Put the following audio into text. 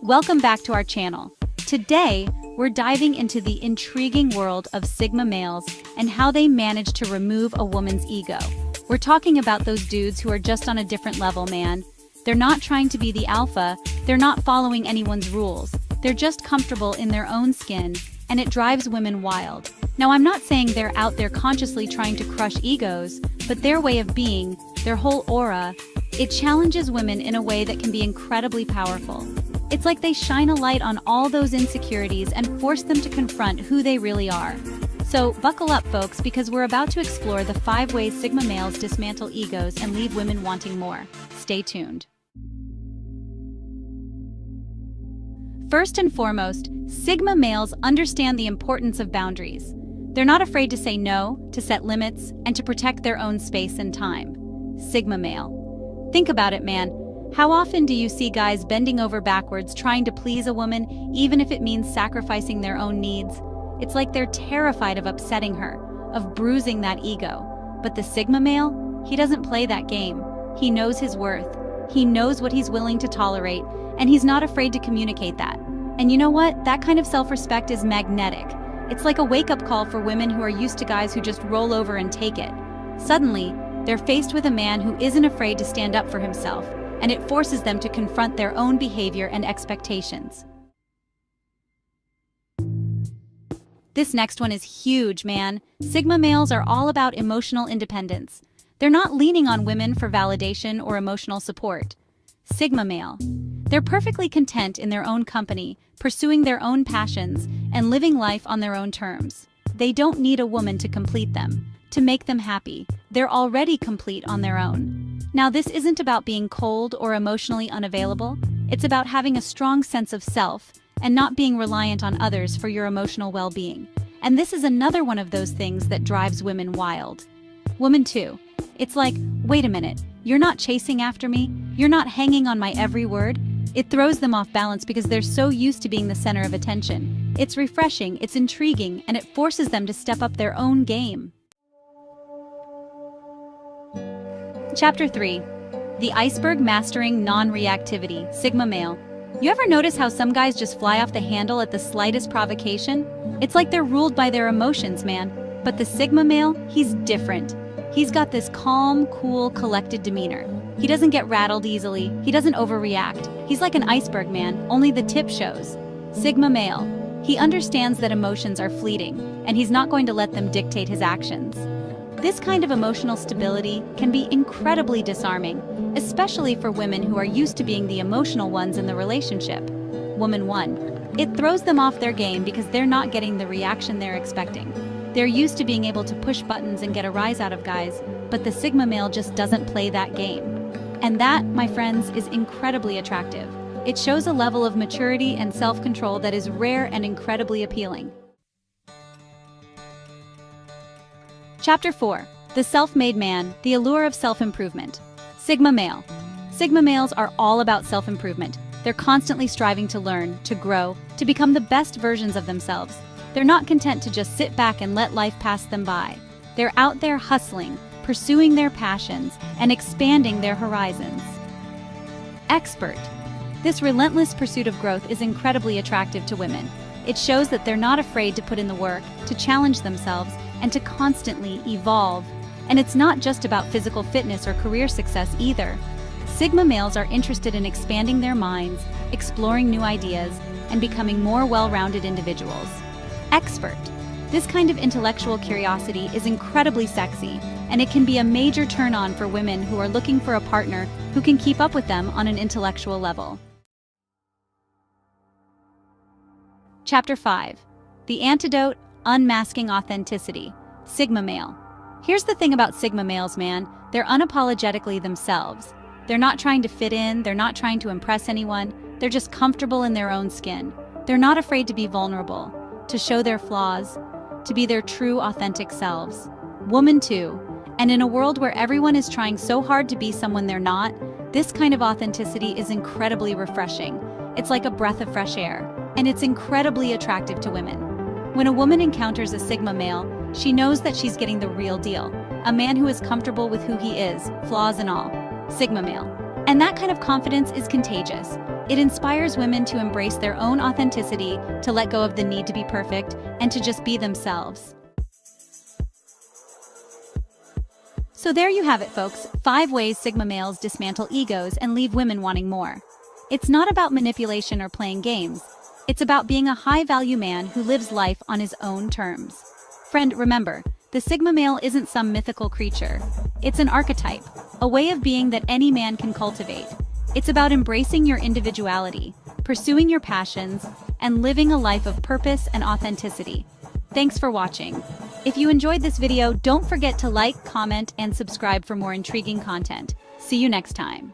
Welcome back to our channel. Today, we're diving into the intriguing world of Sigma males and how they manage to remove a woman's ego. We're talking about those dudes who are just on a different level, man. They're not trying to be the alpha, they're not following anyone's rules. They're just comfortable in their own skin, and it drives women wild. Now, I'm not saying they're out there consciously trying to crush egos, but their way of being, their whole aura, it challenges women in a way that can be incredibly powerful. It's like they shine a light on all those insecurities and force them to confront who they really are. So buckle up, folks, because we're about to explore the 5 ways Sigma males dismantle egos and leave women wanting more. Stay tuned. First and foremost, Sigma males understand the importance of boundaries. They're not afraid to say no, to set limits, and to protect their own space and time. Sigma male. Think about it, man. How often do you see guys bending over backwards trying to please a woman, even if it means sacrificing their own needs? It's like they're terrified of upsetting her, of bruising that ego. But the Sigma male, he doesn't play that game. He knows his worth. He knows what he's willing to tolerate, and he's not afraid to communicate that. And you know what? That kind of self-respect is magnetic. It's like a wake-up call for women who are used to guys who just roll over and take it. Suddenly, they're faced with a man who isn't afraid to stand up for himself, and it forces them to confront their own behavior and expectations. This next one is huge, man. Sigma males are all about emotional independence. They're not leaning on women for validation or emotional support. Sigma male. They're perfectly content in their own company, pursuing their own passions, and living life on their own terms. They don't need a woman to complete them, to make them happy. They're already complete on their own. Now, this isn't about being cold or emotionally unavailable. It's about having a strong sense of self and not being reliant on others for your emotional well-being. And this is another one of those things that drives women wild. Woman 2. It's like, wait a minute, you're not chasing after me? You're not hanging on my every word? It throws them off balance because they're so used to being the center of attention. It's refreshing, it's intriguing, and it forces them to step up their own game. Chapter 3. The Iceberg Mastering Non-Reactivity, Sigma Male. You ever notice how some guys just fly off the handle at the slightest provocation? It's like they're ruled by their emotions, man. But the Sigma Male, he's different. He's got this calm, cool, collected demeanor. He doesn't get rattled easily. He doesn't overreact. He's like an iceberg, man, only the tip shows. Sigma Male. He understands that emotions are fleeting, and he's not going to let them dictate his actions. This kind of emotional stability can be incredibly disarming, especially for women who are used to being the emotional ones in the relationship. Woman 1. It throws them off their game because they're not getting the reaction they're expecting. They're used to being able to push buttons and get a rise out of guys, but the Sigma male just doesn't play that game. And that, my friends, is incredibly attractive. It shows a level of maturity and self-control that is rare and incredibly appealing. Chapter 4. The Self-Made Man, the Allure of Self-Improvement. Sigma Male. Sigma males are all about self-improvement. They're constantly striving to learn, to grow, to become the best versions of themselves. They're not content to just sit back and let life pass them by. They're out there hustling, pursuing their passions, and expanding their horizons. Expert. This relentless pursuit of growth is incredibly attractive to women. It shows that they're not afraid to put in the work, to challenge themselves, and to constantly evolve. And it's not just about physical fitness or career success either. Sigma males are interested in expanding their minds, exploring new ideas, and becoming more well-rounded individuals. Expert. This kind of intellectual curiosity is incredibly sexy, and it can be a major turn-on for women who are looking for a partner who can keep up with them on an intellectual level. Chapter 5. The Antidote, Unmasking Authenticity, Sigma Male. Here's the thing about Sigma males, man. They're unapologetically themselves. They're not trying to fit in, they're not trying to impress anyone, they're just comfortable in their own skin. They're not afraid to be vulnerable, to show their flaws, to be their true, authentic selves. Woman 2. And in a world where everyone is trying so hard to be someone they're not, this kind of authenticity is incredibly refreshing. It's like a breath of fresh air, and it's incredibly attractive to women. When a woman encounters a Sigma male, she knows that she's getting the real deal, a man who is comfortable with who he is, flaws and all. Sigma male. And that kind of confidence is contagious. It inspires women to embrace their own authenticity, to let go of the need to be perfect, and to just be themselves. So there you have it, folks. 5 ways Sigma males dismantle egos and leave women wanting more. It's not about manipulation or playing games. It's about being a high-value man who lives life on his own terms. Friend, remember, the Sigma male isn't some mythical creature. It's an archetype, a way of being that any man can cultivate. It's about embracing your individuality, pursuing your passions, and living a life of purpose and authenticity. Thanks for watching. If you enjoyed this video, don't forget to like, comment, and subscribe for more intriguing content. See you next time.